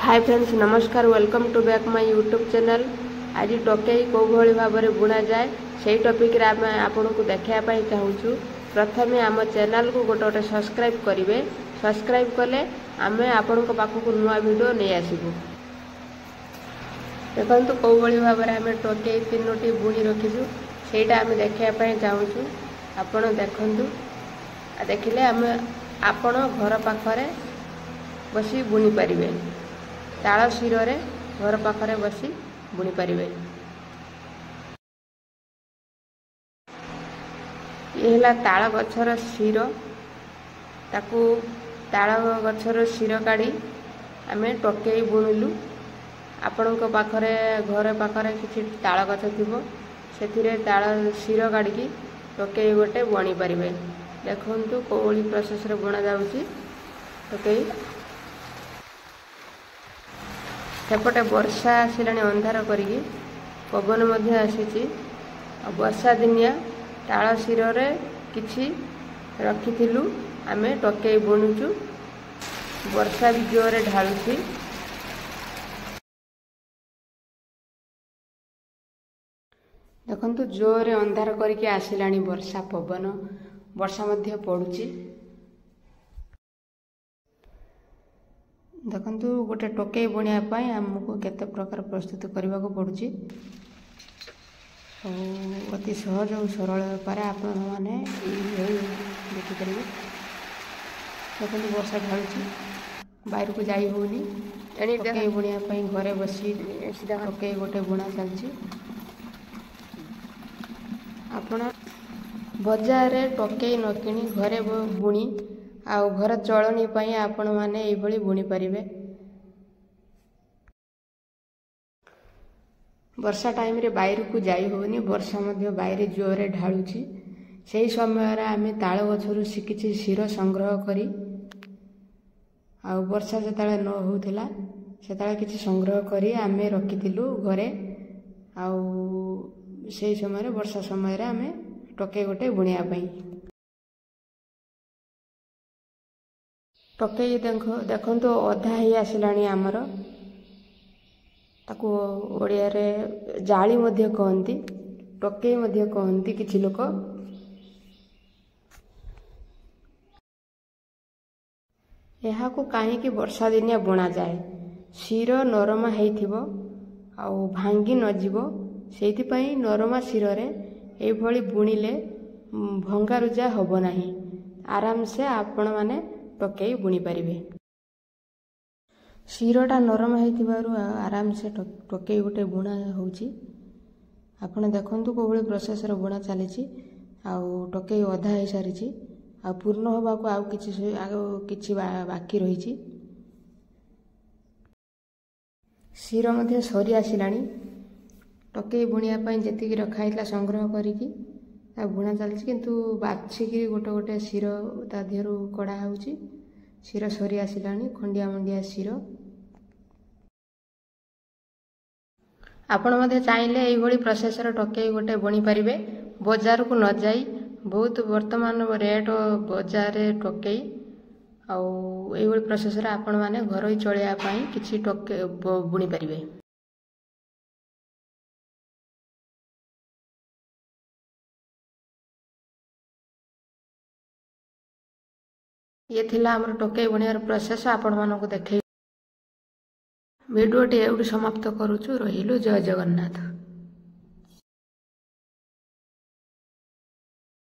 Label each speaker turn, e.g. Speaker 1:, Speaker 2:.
Speaker 1: हाय friends नमस्कार welcome to back my YouTube channel. आज टोकई कौ भाई भाव में बुना जाए से टॉपिक रे आम आपन को देखापी चाहूँ। प्रथम आम चैनल को गोटे गोटे सब्सक्राइब करेंगे। सब्सक्राइब कले आम आपण पाखक नुआ वीडियो नहीं आसबू। देखो कौ भाई भाव में आम टोकई तीनोटी बुणी रखीचु सेटा आम देखापी चाहूँ। आपण देखु देखिले आम आपण घर पाखरे बसी बुणी पारे। ताल शिर घर पाखरे बसी बुणी पारे। ये ताल गछर शिर ताकू ताल गछर शिर काढ़ी आम टोकई बुणिलु। आपण पाखरे घर पाखरे किसी ताल गछ थी से ताल शिर काढ़ी टोकई गोटे बनी पारे। देखु कौली प्रोसेस रे बुणा जाउची टोकई। सेपटे वर्षा आसला अंधार करी पवन आसी। वर्षा दिनिया ताल शिर किछि रखिथिलु आम टोकई बुणुचु। वर्षा भी जोरे ढालुची। देखंतु जोरे अंधार करके आसिलानी वर्षा पवन वर्षा मध्य पड़ुची। देखंतु गोटे टोकई बुणिया आमको केते प्रकार प्रस्तुत करने को पड़ुची। अति सहज और सरल बेपार आपण मैंने देखिपर। देखो वर्षा ढालुची बाहर को जाई होनी। टोकई बुणिया घरे बसी टोकई गोटे बुणा चलची। आपण बजार रे टोकई न किनी घरे बुणी आउ घर चलनी पाई आपण माने एई भली बुणी पारिबे। वर्षा टाइम रे बाहर को जाई होनी। वर्षा मध्य बाहर जोरे ढालुची। सेही समय रे आमे ताल गछरु सिकिछि शिर संग्रह करी आउ वर्षा जताले न होउथिला सेताले किछि संग्रह करी आमे रखिथिलु घरे। आउ सेही समय रे वर्षा समय रे आमे टोकई गोटे बुणिया पाई। टोकई देखो अधा ही आसलानी आमर। ताकू ओडिया रे जाली मध्य कहती टोकई मध्य कहती किछि लोक। यहाँ को कहीं वर्षा दिनिया बुणा जाए शिर नरमा हेइथिबो आउ भांगी न जीवो। सेइथिपई नरमा शिर रे एई भली बुणिले भंगारुजा हबो नाही। आराम से आपण माने टोकई बुणी पारिबे। शिरटा नरम होइथिबारु आराम से टोकई गोटे बुणा होउची। आपण देखंतु कोबळे प्रोसेस रे बुणा चलीची। आउ टोकई अधा हो सारी आ पूर्ण होबा को आउ किछि बाकी रहिची। शिर मध्ये सरी आसिलानी। टोकई बुणिया पई जेतिकी रखा हितला संग्रह करिकी ता बुणा चलची। किंतु बाछिकी गोटे गोटे शिर ता देहरु कड़ा होउची। शिर सरी आसिलानी खंडिया मंडिया शिर। आपण मध्ये चाहिले एई भली प्रोसेस रे टोकई गोटे बुणी पारिबे। बाजार को न जाई बहुत वर्तमान रेट बाजार रे टोकई आउ एई भली प्रोसेस रे आपण माने घर ही चलिया पई किछि टोकई बुणी पारिबे। ये थिला हमर टोकई बुणियार प्रोसेस आपण मानको देखै। वीडियोटी एवढी समाप्त करूछु। रहिलु जय जगन्नाथ।